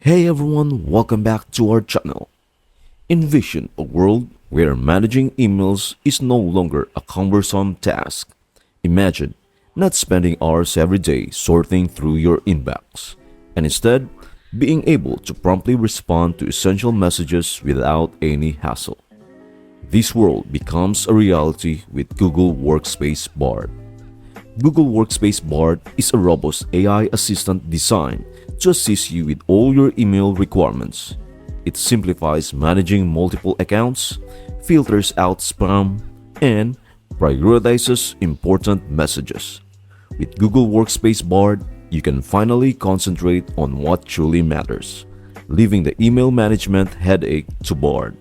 Hey everyone, welcome back to our channel. Envision a world where managing emails is no longer a cumbersome task. Imagine not spending hours every day sorting through your inbox, and instead being able to promptly respond to essential messages without any hassle. This world becomes a reality with Google Workspace Bard. Google Workspace Bard is a robust AI assistant designed to assist you with all your email requirements. It simplifies managing multiple accounts, filters out spam, and prioritizes important messages. With Google Workspace Bard, you can finally concentrate on what truly matters, leaving the email management headache to Bard.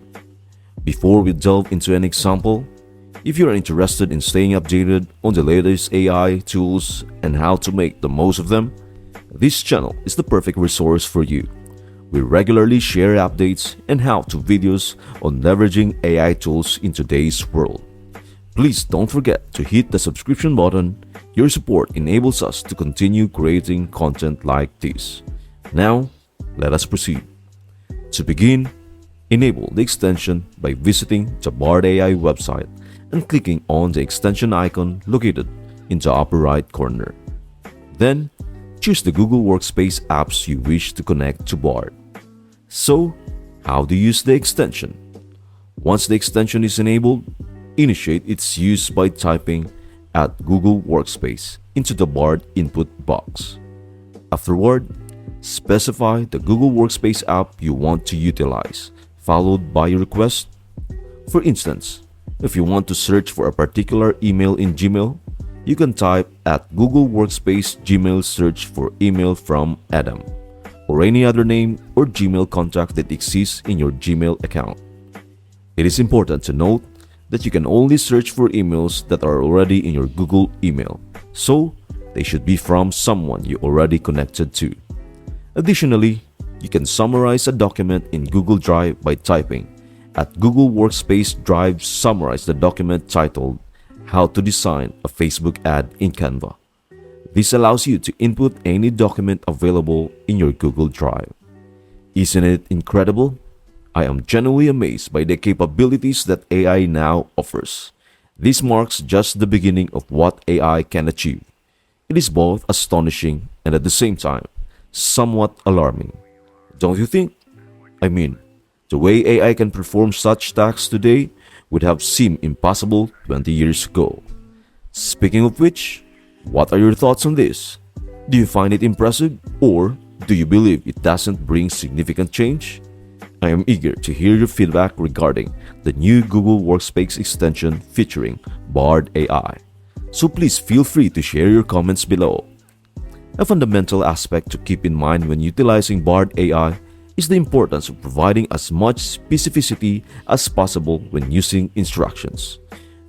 Before we delve into an example, if you're interested in staying updated on the latest AI tools and how to make the most of them, this channel is the perfect resource for you. We regularly share updates and how-to videos on leveraging AI tools in today's world. Please don't forget to hit the subscription button. Your support enables us to continue creating content like this. Now, let us proceed. To begin, enable the extension by visiting the Bard AI website and clicking on the extension icon located in the upper right corner. Then, choose the Google Workspace apps you wish to connect to Bard. So, how to use the extension? Once the extension is enabled, initiate its use by typing at Google Workspace into the Bard input box. Afterward, specify the Google Workspace app you want to utilize, followed by your request. For instance, if you want to search for a particular email in Gmail, you can type at Google Workspace Gmail search for email from Adam, or any other name or Gmail contact that exists in your Gmail account. It is important to note that you can only search for emails that are already in your Google email, so they should be from someone you already connected to. Additionally, you can summarize a document in Google Drive by typing at Google Workspace Drive summarize the document titled How to Design a Facebook Ad in Canva. This allows you to input any document available in your Google Drive. Isn't it incredible? I am genuinely amazed by the capabilities that AI now offers. This marks just the beginning of what AI can achieve. It is both astonishing and at the same time, somewhat alarming. Don't you think? I mean, the way AI can perform such tasks today would have seemed impossible 20 years ago. Speaking of which, what are your thoughts on this? Do you find it impressive, or do you believe it doesn't bring significant change? I am eager to hear your feedback regarding the new Google Workspace extension featuring Bard AI. So please feel free to share your comments below. A fundamental aspect to keep in mind when utilizing Bard AI is the importance of providing as much specificity as possible when using instructions.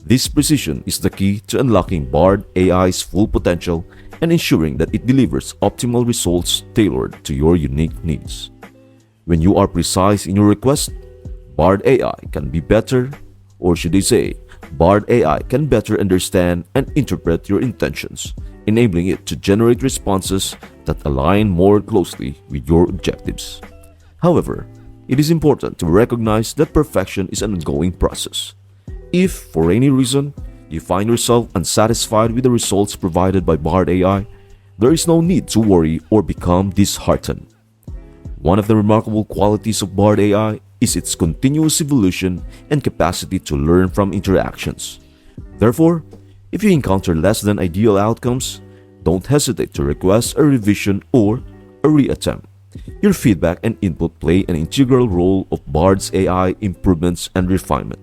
This precision is the key to unlocking Bard AI's full potential and ensuring that it delivers optimal results tailored to your unique needs. When you are precise in your request, Bard AI can be better, or should I say, Bard AI can better understand and interpret your intentions, enabling it to generate responses that align more closely with your objectives. However, it is important to recognize that perfection is an ongoing process. If, for any reason, you find yourself unsatisfied with the results provided by Bard AI, there is no need to worry or become disheartened. One of the remarkable qualities of Bard AI is its continuous evolution and capacity to learn from interactions. Therefore, if you encounter less than ideal outcomes, don't hesitate to request a revision or a reattempt. Your feedback and input play an integral role of Bard's AI improvements and refinement,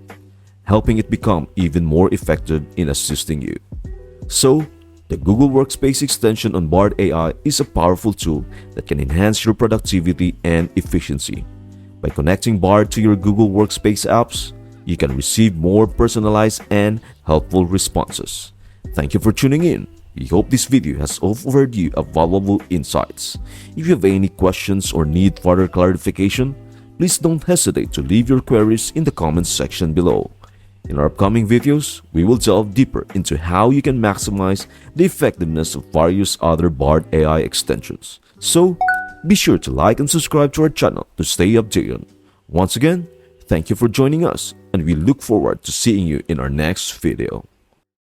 helping it become even more effective in assisting you. So, the Google Workspace extension on Bard AI is a powerful tool that can enhance your productivity and efficiency. By connecting Bard to your Google Workspace apps, you can receive more personalized and helpful responses. Thank you for tuning in. We hope this video has offered you a valuable insights. If you have any questions or need further clarification, please don't hesitate to leave your queries in the comments section below. In our upcoming videos, we will delve deeper into how you can maximize the effectiveness of various other Bard AI extensions. So, Be sure to like and subscribe to our channel to stay updated. Once again, thank you for joining us, and we look forward to seeing you in our next video.